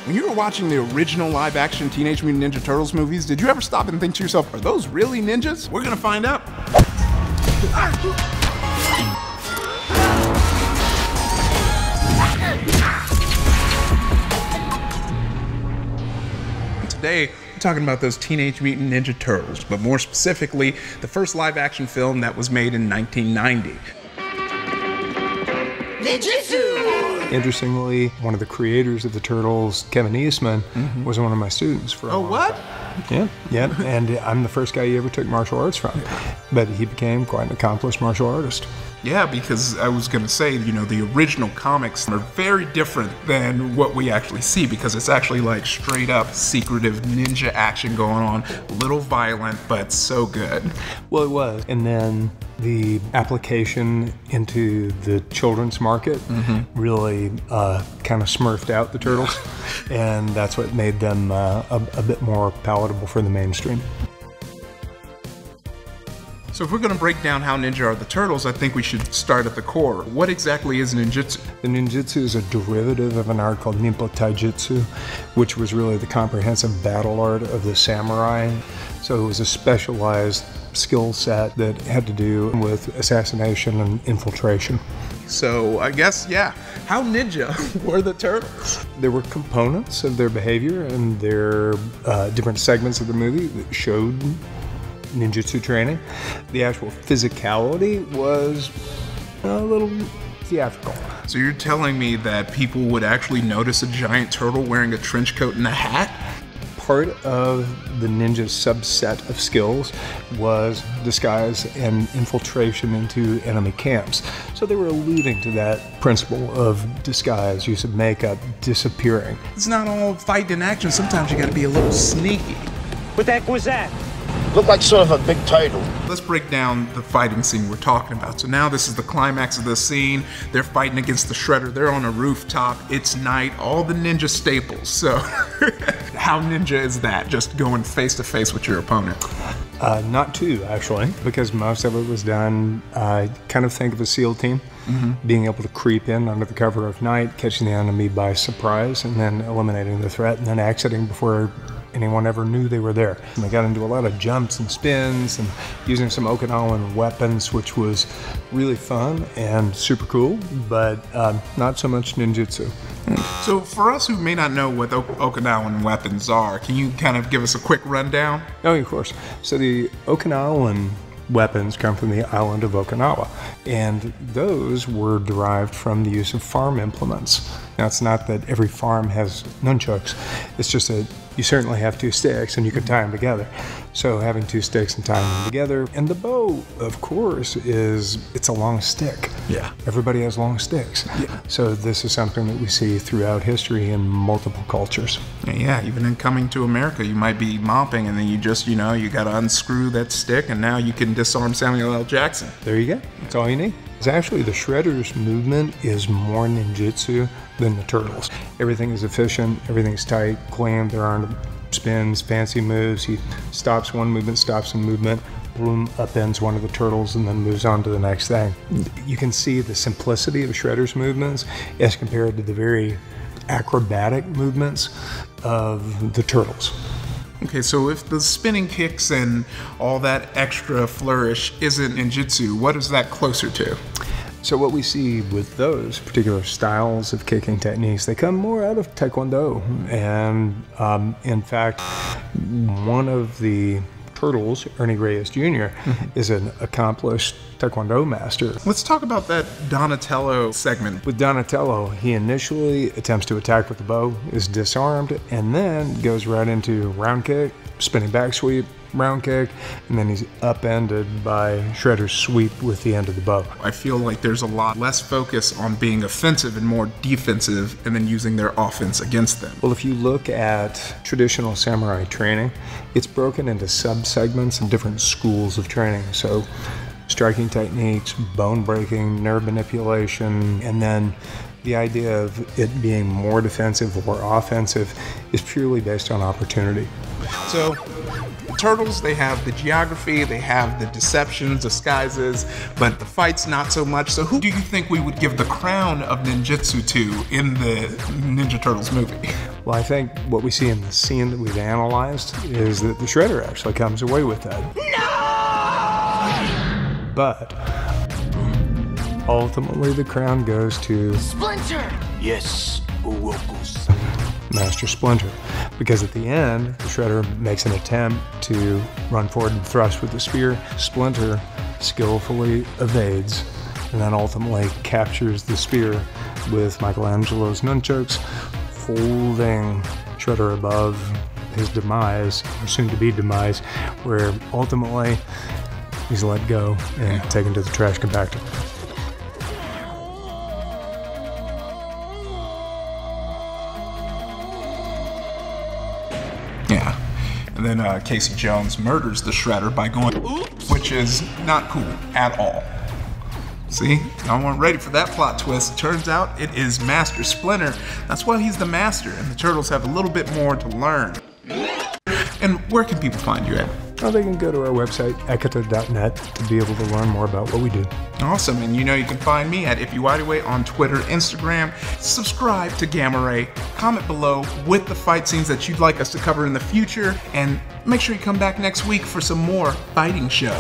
when you were watching the original live-action Teenage Mutant Ninja Turtles movies, did you ever stop and think to yourself, are those really ninjas? We're gonna find out. Today, we're talking about those Teenage Mutant Ninja Turtles, but more specifically, the first live-action film that was made in 1990. Ninjutsu! Interestingly, one of the creators of the Turtles, Kevin Eastman, was one of my students for a long time. Yeah, and I'm the first guy he ever took martial arts from. But he became quite an accomplished martial artist. Yeah, because I was going to say, you know, the original comics are very different than what we actually see, because it's actually like straight up secretive ninja action going on, a little violent, but so good. Well, it was. And then the application into the children's market really kind of smurfed out the Turtles, and that's what made them a bit more palatable for the mainstream. So if we're going to break down how ninja are the Turtles, I think we should start at the core. What exactly is ninjutsu? The ninjutsu is a derivative of an art called Ninpo Taijutsu, which was really the comprehensive battle art of the samurai. So it was a specialized skill set that had to do with assassination and infiltration. So I guess, yeah, how ninja were the Turtles? There were components of their behavior and their different segments of the movie that showed ninjutsu training. The actual physicality was a little theatrical. So you're telling me that people would actually notice a giant turtle wearing a trench coat and a hat? Part of the ninja subset of skills was disguise and infiltration into enemy camps. So they were alluding to that principle of disguise, use of makeup, disappearing. It's not all fight and action. Sometimes you got to be a little sneaky. What the heck was that? Looked like sort of a big turtle. Let's break down the fighting scene we're talking about. So now this is the climax of the scene. They're fighting against the Shredder. They're on a rooftop. It's night. All the ninja staples. So how ninja is that? Just going face to face with your opponent? Not too, actually, because most of it was done, kind of think of a SEAL team, being able to creep in under the cover of night, catching the enemy by surprise, and then eliminating the threat, and then exiting before anyone ever knew they were there. And they got into a lot of jumps and spins and using some Okinawan weapons, which was really fun and super cool, but not so much ninjutsu. So for us who may not know what Okinawan weapons are, can you kind of give us a quick rundown? Oh, of course. So the Okinawan weapons come from the island of Okinawa, and those were derived from the use of farm implements. Now, it's not that every farm has nunchucks, it's just that you certainly have two sticks and you can tie them together. So having two sticks and tying them together, and the bow, of course, it's a long stick. Yeah. Everybody has long sticks. Yeah. So this is something that we see throughout history in multiple cultures. Yeah, even in coming to America, you might be mopping and then you just, you got to unscrew that stick and now you can disarm Samuel L. Jackson. There you go. That's all you need. It's actually the Shredder's movement is more ninjutsu than the Turtles. Everything is efficient, everything's tight, clean, there aren't spins, fancy moves. He stops one movement, stops a movement, boom, upends one of the Turtles and then moves on to the next thing. You can see the simplicity of Shredder's movements as compared to the very acrobatic movements of the Turtles. Okay, so if the spinning kicks and all that extra flourish isn't ninjutsu, what is that closer to? So what we see with those particular styles of kicking techniques, they come more out of Taekwondo. And in fact, one of the Turtles, Ernie Reyes Jr., is an accomplished Taekwondo master. Let's talk about that Donatello segment. With Donatello, he initially attempts to attack with the bow, is disarmed, and then goes right into round kick, spinning back sweep, round kick, and then he's upended by Shredder's sweep with the end of the bow. I feel like there's a lot less focus on being offensive and more defensive and then using their offense against them. Well, if you look at traditional samurai training, it's broken into sub-segments and different schools of training. So striking techniques, bone breaking, nerve manipulation, and then the idea of it being more defensive or offensive is purely based on opportunity. So the Turtles, they have the geography, they have the deceptions, disguises, but the fights not so much. So who do you think we would give the crown of ninjutsu to in the Ninja Turtles movie? Well, I think what we see in the scene that we've analyzed is that the Shredder actually comes away with that. No! But ultimately the crown goes to Splinter! Yes, Urokus. Master Splinter, because at the end, the Shredder makes an attempt to run forward and thrust with the spear. Splinter skillfully evades and then ultimately captures the spear with Michelangelo's nunchucks, holding Shredder above his demise, or soon-to-be demise, where ultimately he's let go and taken to the trash compactor. Yeah. And then Casey Jones murders the Shredder by going, oops, which is not cool at all. See? I wasn't ready for that plot twist. Turns out it is Master Splinter. That's why he's the master, and the Turtles have a little bit more to learn. And where can people find you at? Well, they can go to our website, ekata.net, to be able to learn more about what we do. Awesome, and you know you can find me at IfYWay on Twitter, Instagram. Subscribe to Gamma Ray. Comment below with the fight scenes that you'd like us to cover in the future, and make sure you come back next week for some more fighting show.